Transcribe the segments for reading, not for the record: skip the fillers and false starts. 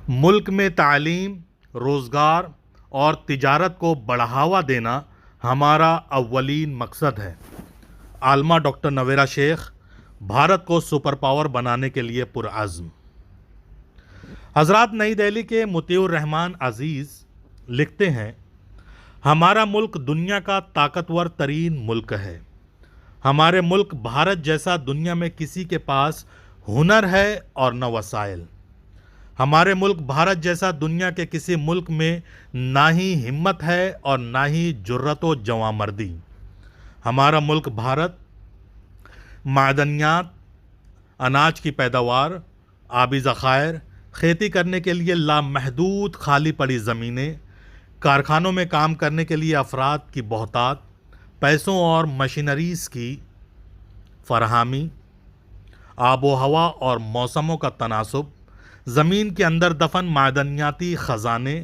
मुल्क में तालीम, रोज़गार और तिजारत को बढ़ावा देना हमारा अव्वलीन मकसद है। आलमा डॉक्टर नवेरा शेख, भारत को सुपर पावर बनाने के लिए पुरअज़्म। हज़रात, नई दिल्ली के मुतीउर रहमान अज़ीज़ लिखते हैं, हमारा मुल्क दुनिया का ताकतवर तरीन मुल्क है। हमारे मुल्क भारत जैसा दुनिया में किसी के पास हुनर है और न वसाइल। हमारे मुल्क भारत जैसा दुनिया के किसी मुल्क में ना ही हिम्मत है और ना ही जुर्रत व जवामर्दी। हमारा मुल्क भारत मादनियात, अनाज की पैदावार, आबी ज़खायर, खेती करने के लिए लामहदूद खाली पड़ी ज़मीनें, कारखानों में काम करने के लिए अफराद की बहुतात, पैसों और मशीनरीज़ की फराहमी, आबो हवा और मौसमों का तनासुब, ज़मीन के अंदर दफन मादनियाती ख़जाने,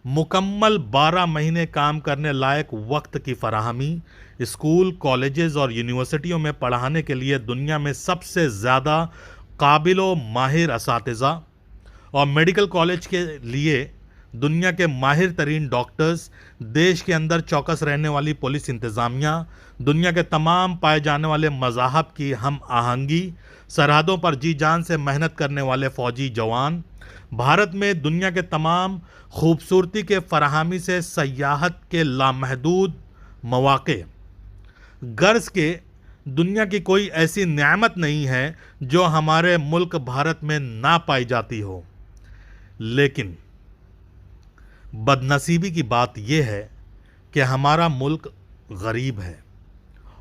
मुकम्मल 12 महीने काम करने लायक वक्त की फराहमी, स्कूल, कॉलेजेस और यूनिवर्सिटियों में पढ़ाने के लिए दुनिया में सबसे ज़्यादा काबिल व माहिर असातिज़ा और मेडिकल कॉलेज के लिए दुनिया के माहिर तरीन डॉक्टर्स, देश के अंदर चौकस रहने वाली पुलिस इंतज़ामिया, दुनिया के तमाम पाए जाने वाले मज़ाहब की हम आहंगी, सरहदों पर जी जान से मेहनत करने वाले फ़ौजी जवान, भारत में दुनिया के तमाम खूबसूरती के फराहमी से सयाहत के लामहदूद मौक़े, गर्ज़ के दुनिया की कोई ऐसी नेमत नहीं है जो हमारे मुल्क भारत में ना पाई जाती हो। लेकिन बदनसीबी की बात यह है कि हमारा मुल्क गरीब है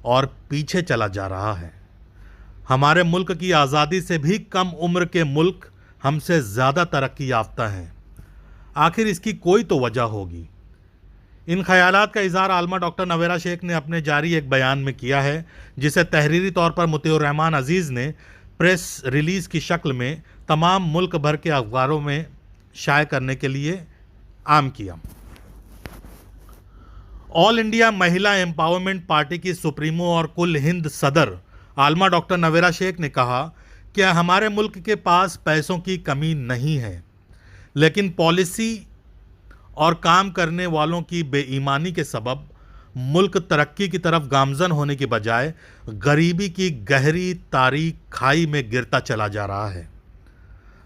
और पीछे चला जा रहा है। हमारे मुल्क की आज़ादी से भी कम उम्र के मुल्क हमसे ज़्यादा तरक्की याफ्ता हैं। आखिर इसकी कोई तो वजह होगी। इन ख़यालात का इज़हार आलमा डॉक्टर नवेरा शेख ने अपने जारी एक बयान में किया है, जिसे तहरीरी तौर पर मुतीउर रहमान अज़ीज़ ने प्रेस रिलीज़ की शक्ल में तमाम मुल्क भर के अखबारों में शाये करने के लिए आम किया। ऑल इंडिया महिला एम्पावरमेंट पार्टी की सुप्रीमो और कुल हिंद सदर आलमा डॉक्टर नवेरा शेख ने कहा कि हमारे मुल्क के पास पैसों की कमी नहीं है, लेकिन पॉलिसी और काम करने वालों की बेईमानी के सबब मुल्क तरक्की की तरफ गामजन होने की बजाय गरीबी की गहरी तारीक खाई में गिरता चला जा रहा है।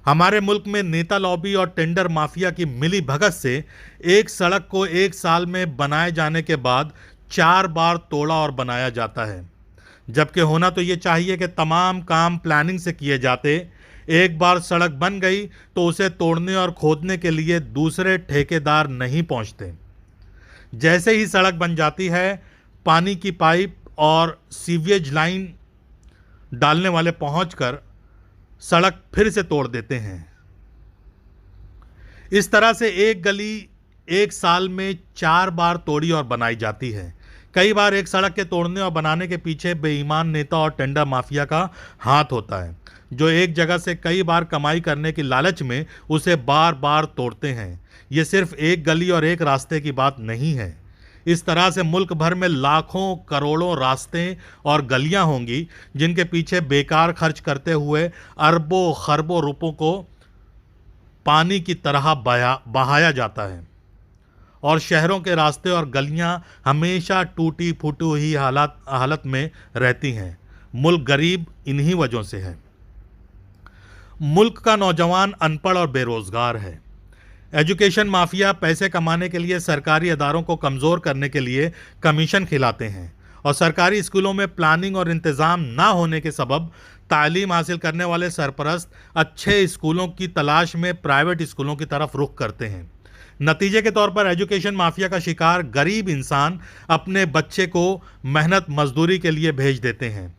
हमारे मुल्क में नेता लॉबी और टेंडर माफिया की मिली भगत से एक सड़क को एक साल में बनाए जाने के बाद 4 बार तोड़ा और बनाया जाता है, जबकि होना तो ये चाहिए कि तमाम काम प्लानिंग से किए जाते। एक बार सड़क बन गई तो उसे तोड़ने और खोदने के लिए दूसरे ठेकेदार नहीं पहुंचते। जैसे ही सड़क बन जाती है, पानी की पाइप और सीवेज लाइन डालने वाले पहुंचकर सड़क फिर से तोड़ देते हैं। इस तरह से एक गली एक साल में 4 बार तोड़ी और बनाई जाती है। कई बार एक सड़क के तोड़ने और बनाने के पीछे बेईमान नेता और टेंडर माफिया का हाथ होता है, जो एक जगह से कई बार कमाई करने की लालच में उसे बार बार तोड़ते हैं। ये सिर्फ एक गली और एक रास्ते की बात नहीं है। इस तरह से मुल्क भर में लाखों करोड़ों रास्ते और गलियां होंगी, जिनके पीछे बेकार खर्च करते हुए अरबों खरबों रुपयों को पानी की तरह बहाया जाता है, और शहरों के रास्ते और गलियां हमेशा टूटी फूटी हुई हालत में रहती हैं। मुल्क गरीब इन्हीं वजहों से है। मुल्क का नौजवान अनपढ़ और बेरोजगार है। एजुकेशन माफिया पैसे कमाने के लिए सरकारी अदारों को कमज़ोर करने के लिए कमीशन खिलाते हैं, और सरकारी स्कूलों में प्लानिंग और इंतज़ाम ना होने के सबब तालीम हासिल करने वाले सरपरस्त अच्छे स्कूलों की तलाश में प्राइवेट स्कूलों की तरफ रुख करते हैं। नतीजे के तौर पर एजुकेशन माफिया का शिकार गरीब इंसान अपने बच्चे को मेहनत मजदूरी के लिए भेज देते हैं।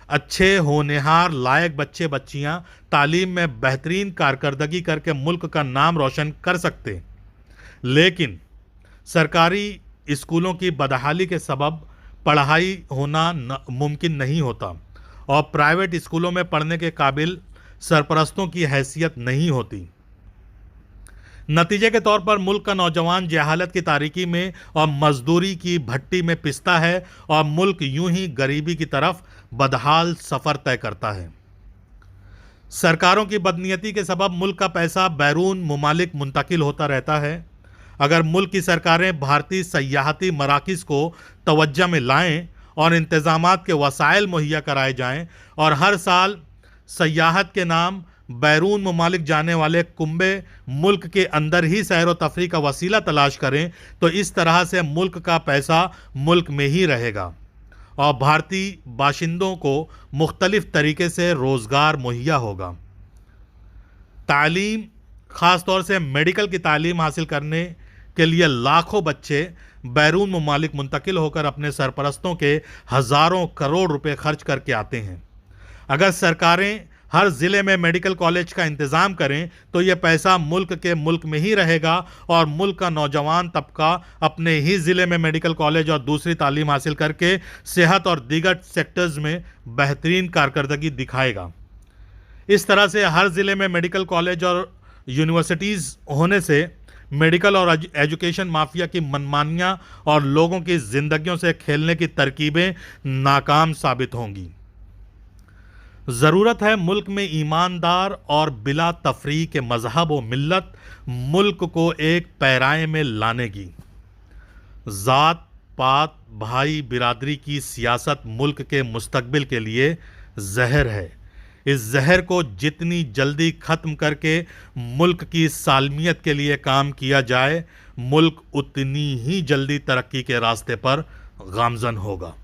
अच्छे होनहार लायक बच्चे बच्चियां तालीम में बेहतरीन कारकर्दगी करके मुल्क का नाम रोशन कर सकते, लेकिन सरकारी स्कूलों की बदहाली के सबब पढ़ाई होना मुमकिन नहीं होता, और प्राइवेट स्कूलों में पढ़ने के काबिल सरपरस्तों की हैसियत नहीं होती। नतीजे के तौर पर मुल्क का नौजवान जहालत की तारीकी में और मजदूरी की भट्टी में पिसता है, और मुल्क यूं ही गरीबी की तरफ बदहाल सफ़र तय करता है। सरकारों की बदनीयती के सबब मुल्क का पैसा बैरून मुमालिक मुंतकिल होता रहता है। अगर मुल्क की सरकारें भारतीय सयाहती मराकिज़ को तवज्जो में लाएं और इंतज़ामात के वसाइल मुहैया कराए जाएं और हर साल सयाहत के नाम बैरून ममालिक जाने वाले कुंबे मुल्क के अंदर ही सैर व तफरीह का वसीला तलाश करें, तो इस तरह से मुल्क का पैसा मुल्क में ही रहेगा और भारतीय बाशिंदों को मुख्तलिफ तरीके से रोज़गार मुहैया होगा। तालीम, ख़ास तौर से मेडिकल की तालीम हासिल करने के लिए लाखों बच्चे बैरून ममालिक मुंतकिल होकर अपने सरपरस्तों के हज़ारों करोड़ रुपए खर्च करके आते हैं। अगर सरकारें हर ज़िले में मेडिकल कॉलेज का इंतज़ाम करें तो यह पैसा मुल्क में ही रहेगा और मुल्क का नौजवान तबका अपने ही ज़िले में मेडिकल कॉलेज और दूसरी तालीम हासिल करके सेहत और दीगर सेक्टर्स में बेहतरीन कारकर्दगी दिखाएगा। इस तरह से हर ज़िले में मेडिकल कॉलेज और यूनिवर्सिटीज़ होने से मेडिकल और एजुकेशन माफिया की मनमानियाँ और लोगों की ज़िंदगियों से खेलने की तरकीबें नाकाम साबित होंगी। ज़रूरत है मुल्क में ईमानदार और बिला तफरीक के मजहब व मिल्लत मुल्क को एक पैराए में लाने की। ज़ात पात भाई बिरादरी की सियासत मुल्क के मुस्तकबिल के लिए जहर है। इस जहर को जितनी जल्दी ख़त्म करके मुल्क की सालमियत के लिए काम किया जाए, मुल्क उतनी ही जल्दी तरक्की के रास्ते पर गामज़न होगा।